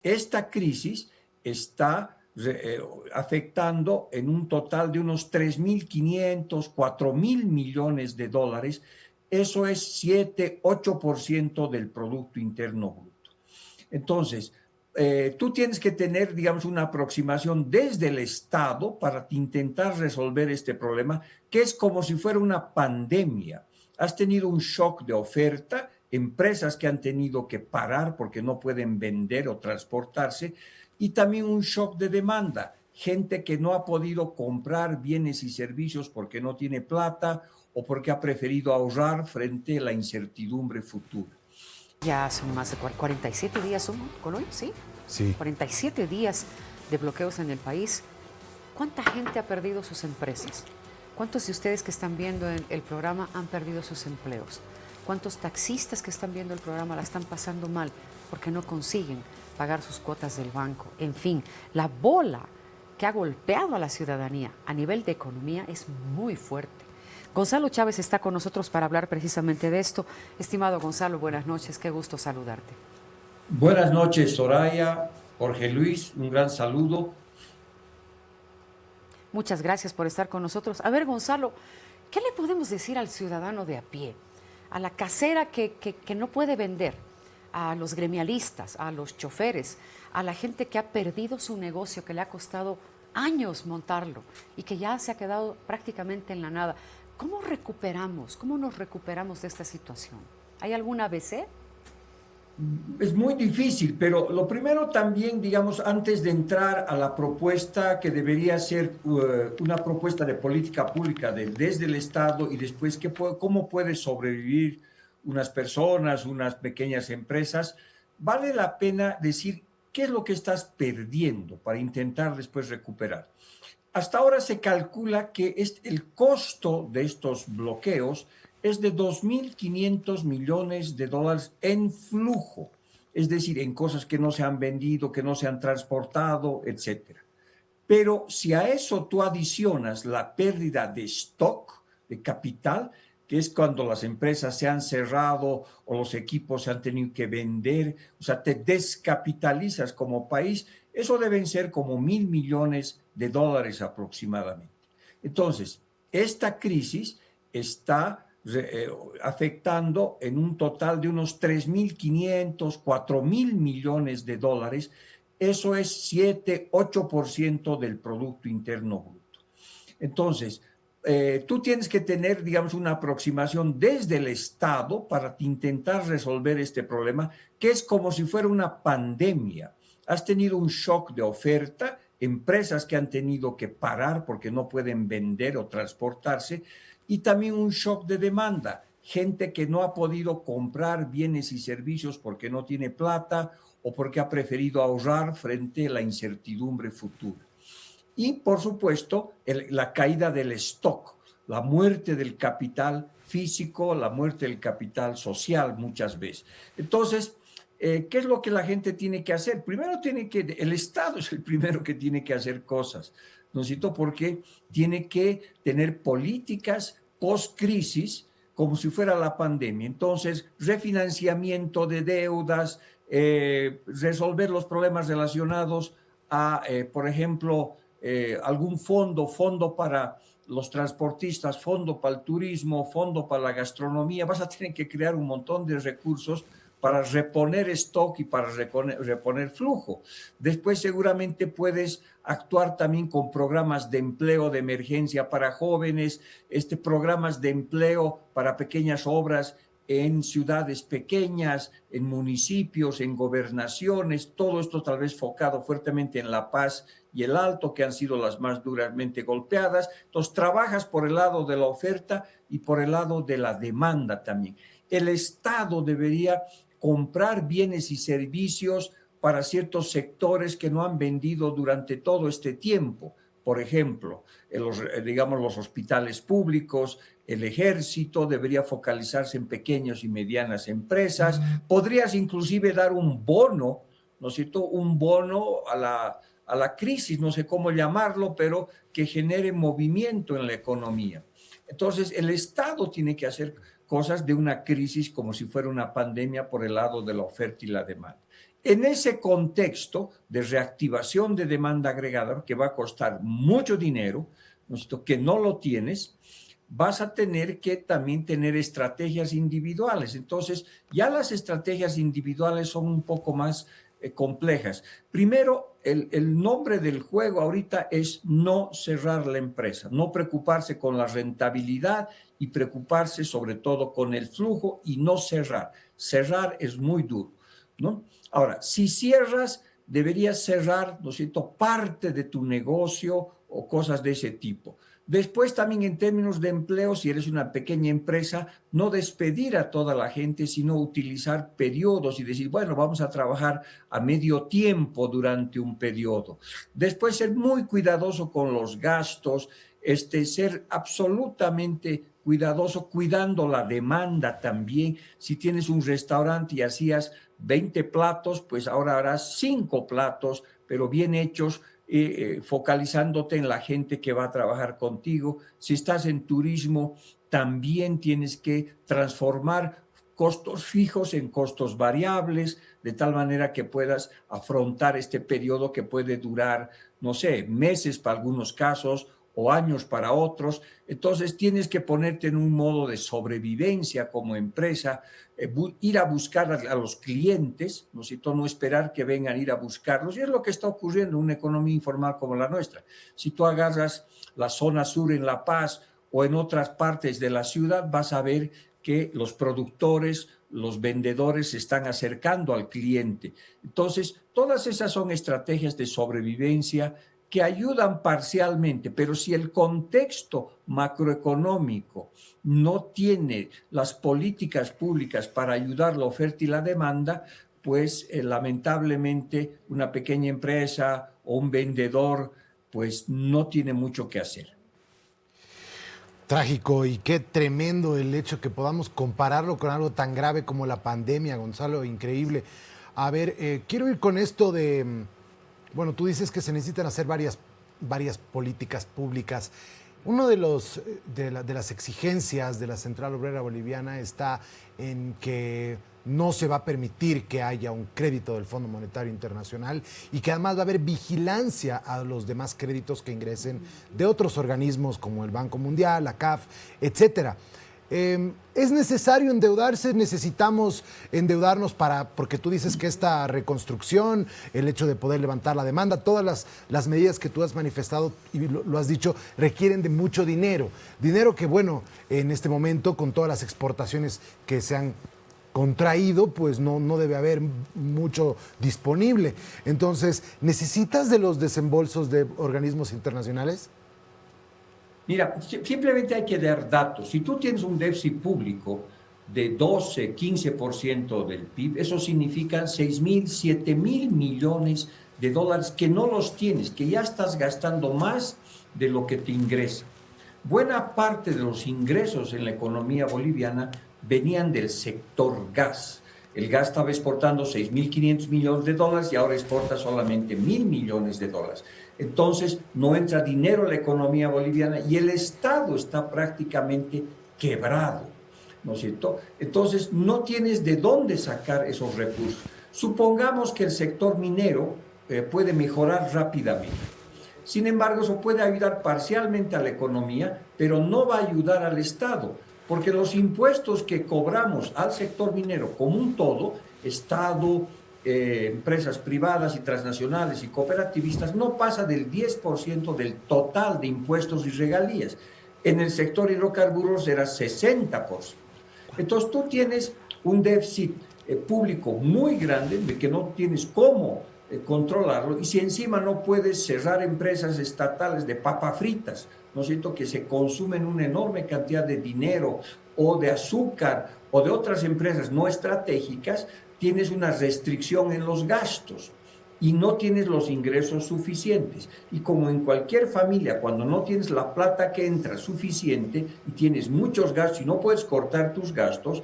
Esta crisis está afectando en un total de unos 3.500, 4.000 millones de dólares. Eso es 7, 8% del Producto Interno Bruto. Entonces, tú tienes que tener, digamos, una aproximación desde el Estado para intentar resolver este problema, que es como si fuera una pandemia. Has tenido un shock de oferta, empresas que han tenido que parar porque no pueden vender o transportarse, y también un shock de demanda, gente que no ha podido comprar bienes y servicios porque no tiene plata o porque ha preferido ahorrar frente a la incertidumbre futura. Ya son más de 47 días con hoy, ¿sí? Sí. 47 días de bloqueos en el país. ¿Cuánta gente ha perdido sus empresas? ¿Cuántos de ustedes que están viendo el programa han perdido sus empleos? ¿Cuántos taxistas que están viendo el programa la están pasando mal porque no consiguen pagar sus cuotas del banco? En fin, la bola que ha golpeado a la ciudadanía a nivel de economía es muy fuerte. Gonzalo Chávez está con nosotros para hablar precisamente de esto. Estimado Gonzalo, buenas noches, qué gusto saludarte. Buenas noches, Soraya, Jorge Luis, un gran saludo. Muchas gracias por estar con nosotros. A ver, Gonzalo, ¿qué le podemos decir al ciudadano de a pie, a la casera que no puede vender, a los gremialistas, a los choferes, a la gente que ha perdido su negocio, que le ha costado años montarlo y que ya se ha quedado prácticamente en la nada? ¿Cómo recuperamos? ¿Cómo nos recuperamos de esta situación? ¿Hay alguna ABC? Es muy difícil, pero lo primero también, digamos, antes de entrar a la propuesta que debería ser una propuesta de política pública desde el Estado y después cómo puede sobrevivir unas personas, unas pequeñas empresas, vale la pena decir qué es lo que estás perdiendo para intentar después recuperar. Hasta ahora se calcula que el costo de estos bloqueos es de 2.500 millones de dólares en flujo, es decir, en cosas que no se han vendido, que no se han transportado, etcétera. Pero si a eso tú adicionas la pérdida de stock, de capital, que es cuando las empresas se han cerrado o los equipos se han tenido que vender, o sea, te descapitalizas como país, eso deben ser como 1.000 millones de dólares aproximadamente. Entonces, esta crisis está afectando en un total de unos 3.500, 4.000 millones de dólares. Eso es 7, 8% del Producto Interno Bruto. Entonces, tú tienes que tener, digamos, una aproximación desde el Estado para intentar resolver este problema, que es como si fuera una pandemia. Has tenido un shock de oferta, empresas que han tenido que parar porque no pueden vender o transportarse, y también un shock de demanda, gente que no ha podido comprar bienes y servicios porque no tiene plata o porque ha preferido ahorrar frente a la incertidumbre futura. Y, por supuesto, la caída del stock, la muerte del capital físico, la muerte del capital social muchas veces. Entonces, ¿qué es lo que la gente tiene que hacer? Primero el Estado es el primero que tiene que hacer cosas, ¿no es cierto? Porque tiene que tener políticas post-crisis como si fuera la pandemia. Entonces, refinanciamiento de deudas, resolver los problemas relacionados a, por ejemplo, algún fondo para los transportistas, fondo para el turismo, fondo para la gastronomía. Vas a tener que crear un montón de recursos para reponer stock y para reponer flujo. Después seguramente puedes actuar también con programas de empleo de emergencia para jóvenes, programas de empleo para pequeñas obras en ciudades pequeñas, en municipios, en gobernaciones, todo esto tal vez focado fuertemente en La Paz y el Alto, que han sido las más duramente golpeadas. Entonces, trabajas por el lado de la oferta y por el lado de la demanda también. El Estado debería comprar bienes y servicios para ciertos sectores que no han vendido durante todo este tiempo. Por ejemplo, digamos los hospitales públicos, el ejército debería focalizarse en pequeñas y medianas empresas. Podrías inclusive dar un bono, ¿no es cierto? Un bono a la crisis, no sé cómo llamarlo, pero que genere movimiento en la economía. Entonces, el Estado tiene que hacer cosas de una crisis como si fuera una pandemia por el lado de la oferta y la demanda. En ese contexto de reactivación de demanda agregada, que va a costar mucho dinero, ¿no es cierto?, que no lo tienes, vas a tener que también tener estrategias individuales. Entonces, ya las estrategias individuales son un poco más complejas. Primero, el nombre del juego ahorita es no cerrar la empresa, no preocuparse con la rentabilidad y preocuparse sobre todo con el flujo y no cerrar. Cerrar es muy duro, ¿no? Ahora, si cierras, deberías cerrar, ¿no es cierto?, parte de tu negocio o cosas de ese tipo. Después también en términos de empleo, si eres una pequeña empresa, no despedir a toda la gente, sino utilizar periodos y decir, bueno, vamos a trabajar a medio tiempo durante un periodo. Después ser muy cuidadoso con los gastos, ser absolutamente cuidadoso, cuidando la demanda también. Si tienes un restaurante y hacías 20 platos, pues ahora harás 5 platos, pero bien hechos, focalizándote en la gente que va a trabajar contigo. Si estás en turismo, también tienes que transformar costos fijos en costos variables, de tal manera que puedas afrontar este periodo que puede durar, no sé, meses para algunos casos o años para otros. Entonces tienes que ponerte en un modo de sobrevivencia como empresa, ir a buscar a los clientes, no esperar que vengan a ir a buscarlos. Y es lo que está ocurriendo en una economía informal como la nuestra. Si tú agarras la zona sur en La Paz o en otras partes de la ciudad, vas a ver que los productores, los vendedores se están acercando al cliente. Entonces, todas esas son estrategias de sobrevivencia que ayudan parcialmente, pero si el contexto macroeconómico no tiene las políticas públicas para ayudar la oferta y la demanda, pues lamentablemente una pequeña empresa o un vendedor pues no tiene mucho que hacer. Trágico y qué tremendo el hecho que podamos compararlo con algo tan grave como la pandemia, Gonzalo, increíble. A ver, quiero ir con esto de, bueno, tú dices que se necesitan hacer varias políticas públicas. Uno de las exigencias de la Central Obrera Boliviana está en que no se va a permitir que haya un crédito del Fondo Monetario Internacional y que además va a haber vigilancia a los demás créditos que ingresen de otros organismos como el Banco Mundial, la CAF, etcétera. ¿Es necesario endeudarse? ¿Necesitamos endeudarnos porque tú dices que esta reconstrucción, el hecho de poder levantar la demanda, todas las medidas que tú has manifestado y lo has dicho, requieren de mucho dinero? Dinero que, bueno, en este momento, con todas las exportaciones que se han contraído, pues no debe haber mucho disponible. Entonces, ¿necesitas de los desembolsos de organismos internacionales? Mira, simplemente hay que dar datos. Si tú tienes un déficit público de 12, 15% del PIB, eso significa 6.000, 7.000 millones de dólares que no los tienes, que ya estás gastando más de lo que te ingresa. Buena parte de los ingresos en la economía boliviana venían del sector gas. El gas estaba exportando 6.500 millones de dólares y ahora exporta solamente 1.000 millones de dólares. Entonces no entra dinero a la economía boliviana y el Estado está prácticamente quebrado, ¿no es cierto? Entonces no tienes de dónde sacar esos recursos. Supongamos que el sector minero puede mejorar rápidamente. Sin embargo, eso puede ayudar parcialmente a la economía, pero no va a ayudar al Estado, porque los impuestos que cobramos al sector minero como un todo, Estado, empresas privadas y transnacionales y cooperativistas, no pasa del 10% del total de impuestos y regalías. En el sector hidrocarburos era 60%. Entonces tú tienes un déficit público muy grande de que no tienes cómo controlarlo, y si encima no puedes cerrar empresas estatales de papas fritas, ¿no es cierto?, que se consumen una enorme cantidad de dinero o de azúcar o de otras empresas no estratégicas, tienes una restricción en los gastos y no tienes los ingresos suficientes. Y como en cualquier familia, cuando no tienes la plata que entra suficiente y tienes muchos gastos y no puedes cortar tus gastos,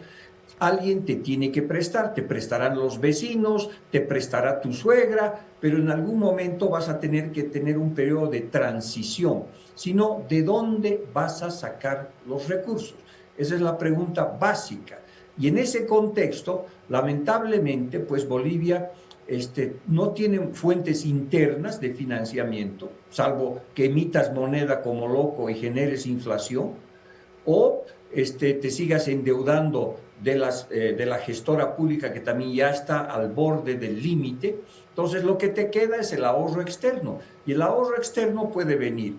alguien te tiene que prestar, te prestarán los vecinos, te prestará tu suegra, pero en algún momento vas a tener que tener un periodo de transición. Si no, ¿de dónde vas a sacar los recursos? Esa es la pregunta básica. Y en ese contexto, lamentablemente, pues Bolivia no tienen fuentes internas de financiamiento, salvo que emitas moneda como loco y generes inflación, o te sigas endeudando de la gestora pública que también ya está al borde del límite. Entonces lo que te queda es el ahorro externo, y el ahorro externo puede venir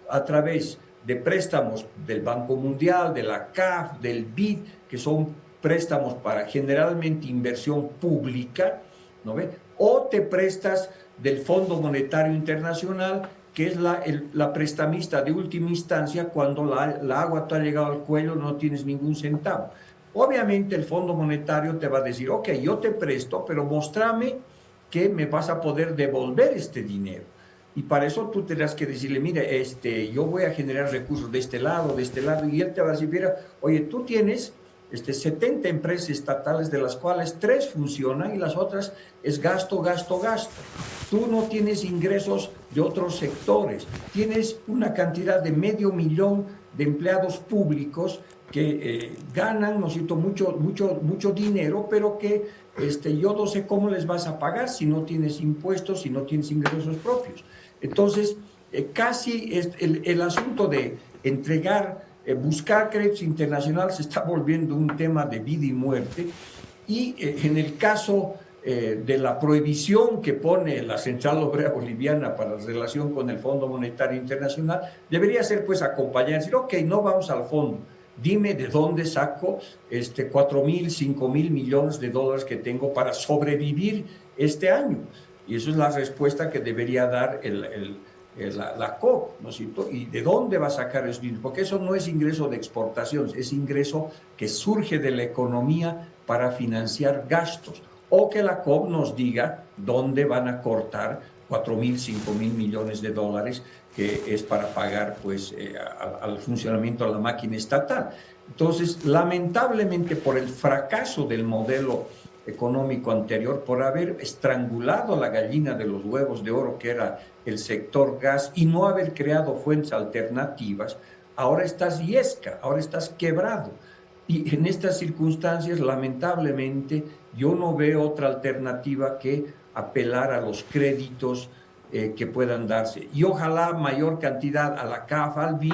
a través de préstamos del Banco Mundial, de la CAF, del BID, que son préstamos para generalmente inversión pública, ¿no ve? O te prestas del Fondo Monetario Internacional, que es la prestamista de última instancia cuando la agua te ha llegado al cuello, no tienes ningún centavo. Obviamente el Fondo Monetario te va a decir, ok, yo te presto, pero mostrame que me vas a poder devolver este dinero. Y para eso tú tendrás que decirle, mire, yo voy a generar recursos de este lado, y él te va a decir, mira, oye, tú tienes 70 empresas estatales, de las cuales 3 funcionan y las otras es gasto, gasto, gasto. Tú no tienes ingresos de otros sectores, tienes una cantidad de 500,000 de empleados públicos que ganan, ¿no es cierto?, mucho dinero, pero que yo no sé cómo les vas a pagar si no tienes impuestos, si no tienes ingresos propios. Entonces, casi el asunto de buscar créditos internacionales se está volviendo un tema de vida y muerte, y en el caso de la prohibición que pone la Central Obrera Boliviana para la relación con el Fondo Monetario Internacional, debería ser pues acompañar, decir, ok, no vamos al fondo, dime de dónde saco 4,000, 5,000 millones de dólares que tengo para sobrevivir este año. Y eso es la respuesta que debería dar la COP, ¿no es cierto? ¿Y de dónde va a sacar eso? Porque eso no es ingreso de exportaciones, es ingreso que surge de la economía para financiar gastos. O que la COP nos diga dónde van a cortar 4,000, 5,000 millones de dólares, que es para pagar pues, al funcionamiento de la máquina estatal. Entonces, lamentablemente, por el fracaso del modelo económico anterior, por haber estrangulado la gallina de los huevos de oro, que era el sector gas, y no haber creado fuentes alternativas, ahora estás yesca, ahora estás quebrado. Y en estas circunstancias, lamentablemente, yo no veo otra alternativa que apelar a los créditos que puedan darse. Y ojalá mayor cantidad a la CAF, al BID,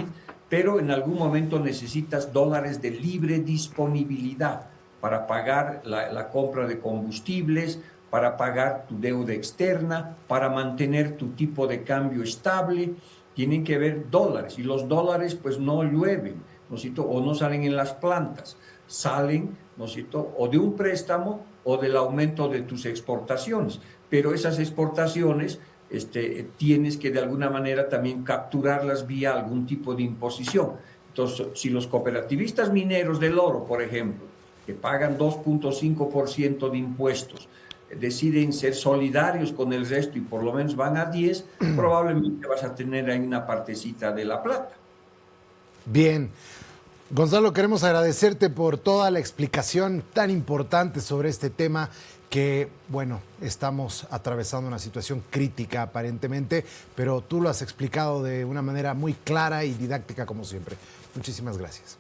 pero en algún momento necesitas dólares de libre disponibilidad para pagar la compra de combustibles, para pagar tu deuda externa, para mantener tu tipo de cambio estable. Tienen que haber dólares, y los dólares pues no llueven, ¿no es cierto?, o no salen en las plantas, salen, ¿no es cierto?, o de un préstamo o del aumento de tus exportaciones. Pero esas exportaciones tienes que de alguna manera también capturarlas vía algún tipo de imposición. Entonces, si los cooperativistas mineros del oro, por ejemplo, que pagan 2,5% de impuestos, deciden ser solidarios con el resto y por lo menos van a 10, probablemente vas a tener ahí una partecita de la plata. Bien. Gonzalo, queremos agradecerte por toda la explicación tan importante sobre este tema que, bueno, estamos atravesando una situación crítica aparentemente, pero tú lo has explicado de una manera muy clara y didáctica como siempre. Muchísimas gracias.